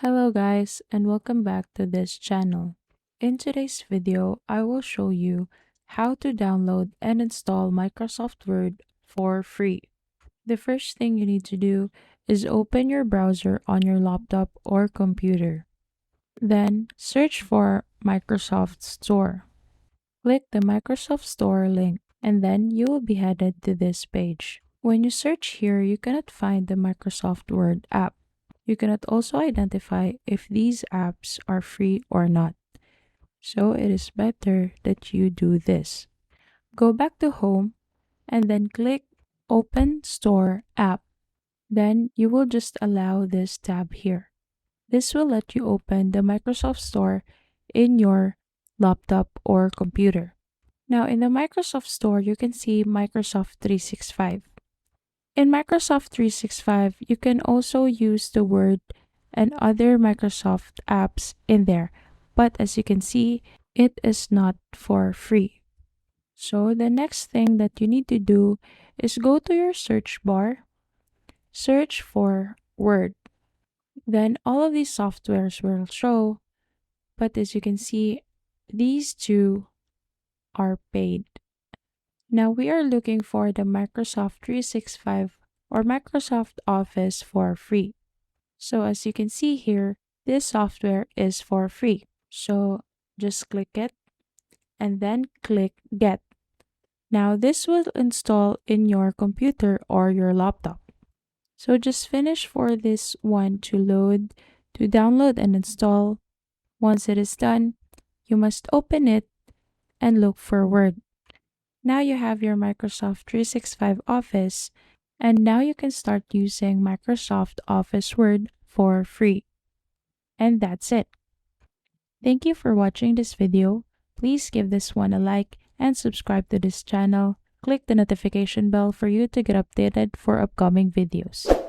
Hello guys and welcome back to this channel. In today's video, I will show you how to download and install Microsoft Word for free. The first thing you need to do is open your browser on your laptop or computer. Then search for Microsoft Store. Click the Microsoft Store link and then you will be headed to this page. When you search here, you cannot find the Microsoft Word app. You cannot also identify if these apps are free or not. So it is better that you do this. Go back to Home and then click Open Store App. Then you will just allow this tab here. This will let you open the Microsoft Store in your laptop or computer. Now in the Microsoft Store, you can see Microsoft 365. In Microsoft 365, you can also use the Word and other Microsoft apps in there, but as you can see, it is not for free. So the next thing that you need to do is go to your search bar, search for Word. Then all of these softwares will show, but as you can see, these two are paid. Now we are looking for the Microsoft 365 or Microsoft Office for free. So as you can see here, this software is for free. So just click it and then click Get. Now this will install in your computer or your laptop. So just finish for this one to load, to download and install. Once it is done, you must open it and look for Word. Now you have your Microsoft 365 Office, and now you can start using Microsoft Office Word for free. And that's it. Thank you for watching this video. Please give this one a like and subscribe to this channel. Click the notification bell for you to get updated for upcoming videos.